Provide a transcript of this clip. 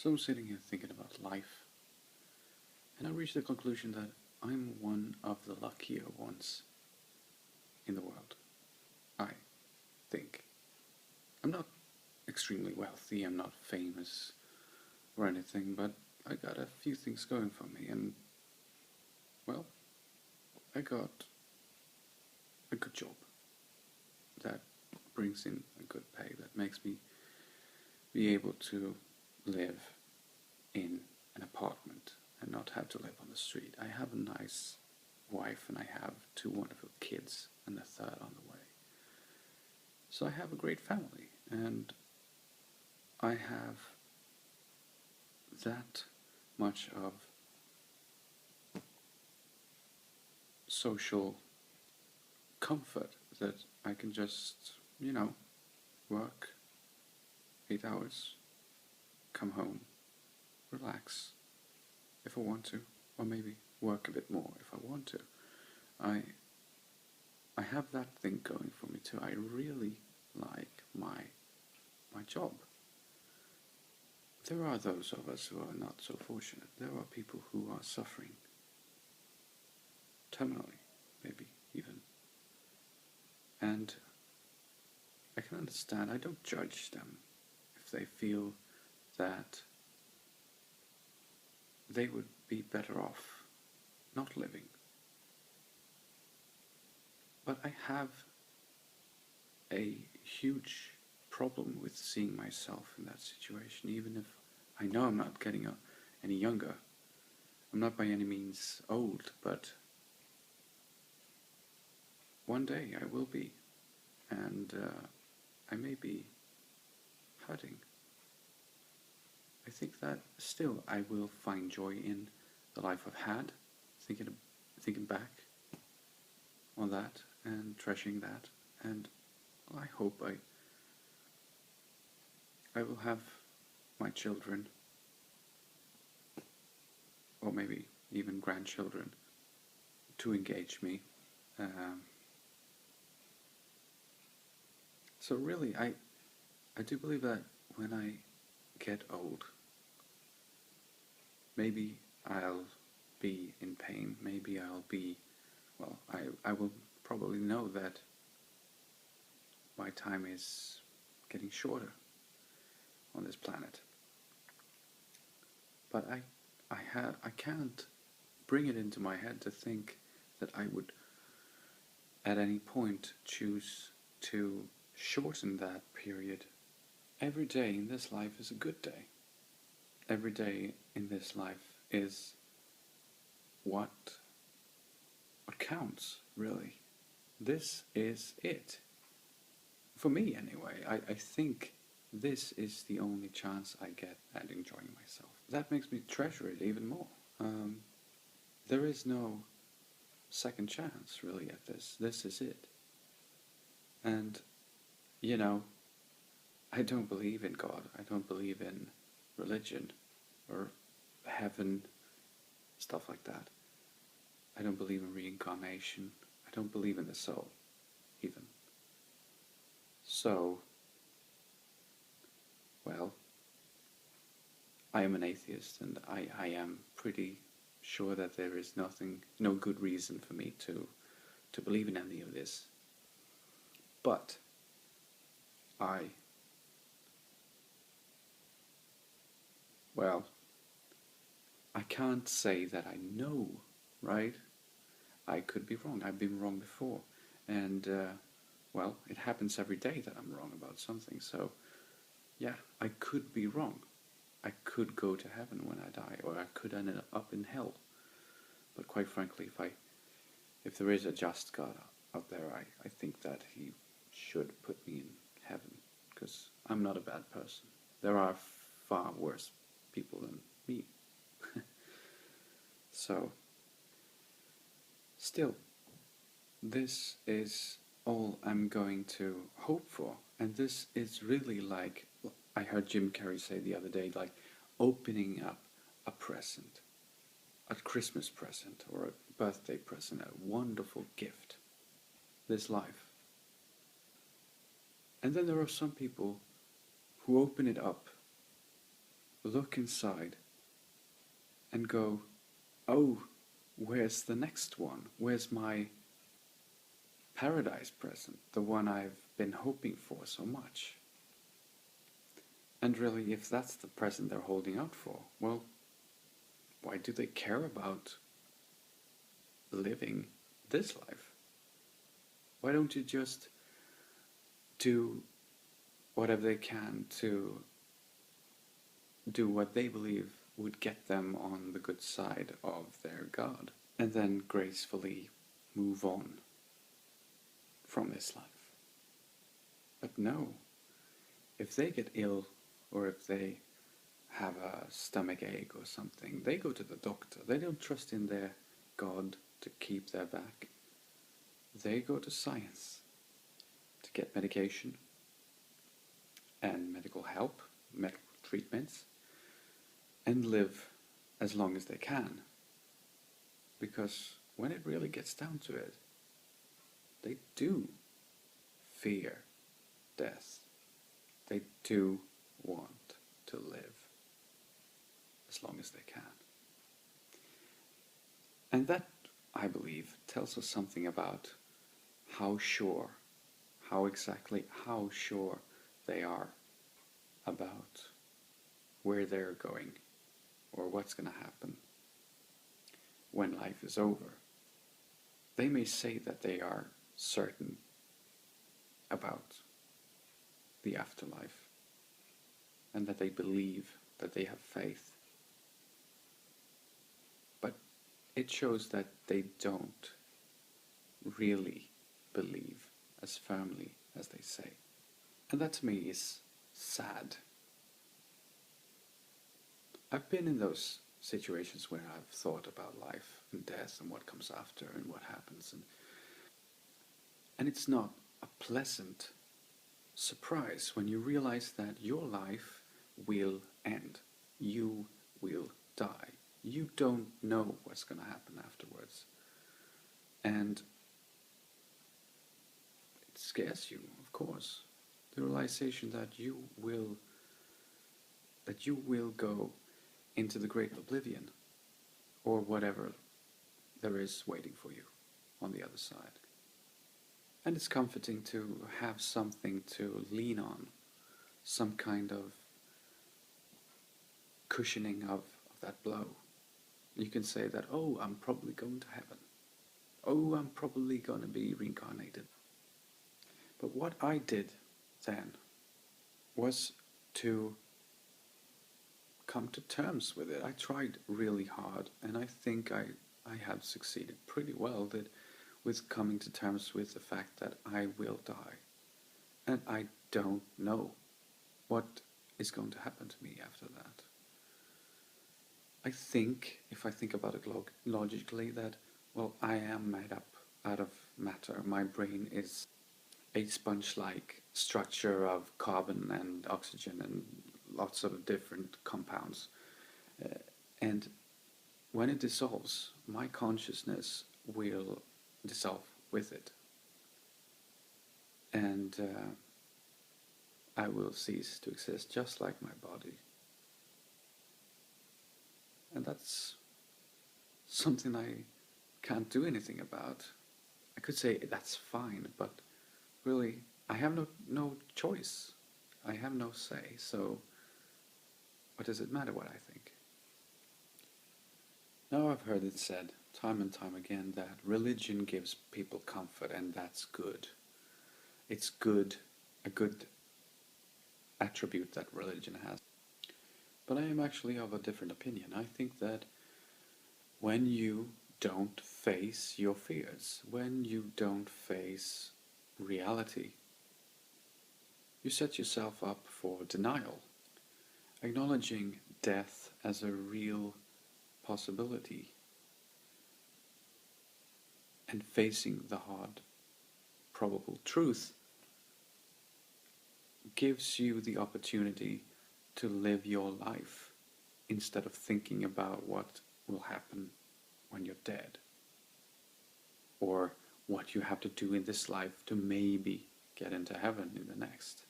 So I'm sitting here thinking about life, and I reached the conclusion that I'm one of the luckier ones in the world. I think. I'm not extremely wealthy, I'm not famous or anything, but I got a few things going for me, and, well, I got a good job that brings in a good pay, that makes me be able to live in an apartment and not have to live on the street. I have a nice wife and I have two wonderful kids and a third on the way. So I have a great family and I have that much of social comfort that I can just, work 8 hours, come home, relax if I want to, or maybe work a bit more if I want to. I I have that thing going for me too. I really like my job. There are those of us who are not so fortunate. There are people who are suffering terminally, maybe even. And I can understand, I don't judge them if they feel that they would be better off not living. But I have a huge problem with seeing myself in that situation, even if I know I'm not getting any younger. I'm not by any means old, but one day I will be, and I may be hurting. I think that still I will find joy in the life I've had, thinking back on that and treasuring that, and I hope I will have my children, or maybe even grandchildren, to engage me. So really, I do believe that when I get old, maybe I'll be in pain, maybe I'll be, well, I will probably know that my time is getting shorter on this planet. But I can't bring it into my head to think that I would at any point choose to shorten that period. Every day in this life is a good day. Every day in this life is what counts, really. This is it. For me, anyway. I think this is the only chance I get at enjoying myself. That makes me treasure it even more. There is no second chance, really, at this. This is it. And, I don't believe in God. I don't believe in religion or heaven, stuff like that. I don't believe in reincarnation. I don't believe in the soul, even. So, well, I am an atheist, and I am pretty sure that there is no good reason for me to believe in any of this. But I can't say that I know, right? I could be wrong. I've been wrong before. And, it happens every day that I'm wrong about something. So, yeah, I could be wrong. I could go to heaven when I die, or I could end up in hell. But quite frankly, if there is a just God out there, I think that he should put me in heaven, because I'm not a bad person. There are far worse people than me. So, still, this is all I'm going to hope for. And this is really like, I heard Jim Carrey say the other day, like opening up a present, a Christmas present or a birthday present, a wonderful gift, this life. And then there are some people who open it up look inside and go, oh, where's the next one? Where's my paradise present? The one I've been hoping for so much. And really, if that's the present they're holding out for, well, why do they care about living this life? Why don't you just do whatever they can to do what they believe would get them on the good side of their God, and then gracefully move on from this life? But no, if they get ill, or if they have a stomach ache or something, they go to the doctor. They don't trust in their God to keep their back. They go to science to get medication and medical help, medical treatments, and live as long as they can. Because when it really gets down to it, they do fear death. They do want to live as long as they can. And that, I believe, tells us something about how sure they are about where they're going or what's going to happen when life is over. They may say that they are certain about the afterlife and that they believe, that they have faith. But it shows that they don't really believe as firmly as they say. And that to me is sad. I've been in those situations where I've thought about life and death and what comes after and what happens. And it's not a pleasant surprise when you realize that your life will end. You will die. You don't know what's going to happen afterwards. And it scares you, of course. The realization that you will go into the great oblivion, or whatever there is waiting for you on the other side. And it's comforting to have something to lean on, some kind of cushioning of that blow. You can say that, oh, I'm probably going to heaven. Oh, I'm probably going to be reincarnated. But what I did then was to come to terms with it. I tried really hard, and I think I have succeeded pretty well with coming to terms with the fact that I will die. And I don't know what is going to happen to me after that. I think, if I think about it logically, that, well, I am made up out of matter. My brain is a sponge-like structure of carbon and oxygen and lots of different compounds. And when it dissolves, my consciousness will dissolve with it. And I will cease to exist just like my body. And that's something I can't do anything about. I could say that's fine, but really I have no choice. I have no say, so what does it matter what I think? Now I've heard it said time and time again that religion gives people comfort, and that's good. It's good, a good attribute that religion has. But I am actually of a different opinion. I think that when you don't face your fears, when you don't face reality, you set yourself up for denial. Acknowledging death as a real possibility and facing the hard, probable truth gives you the opportunity to live your life instead of thinking about what will happen when you're dead, or what you have to do in this life to maybe get into heaven in the next.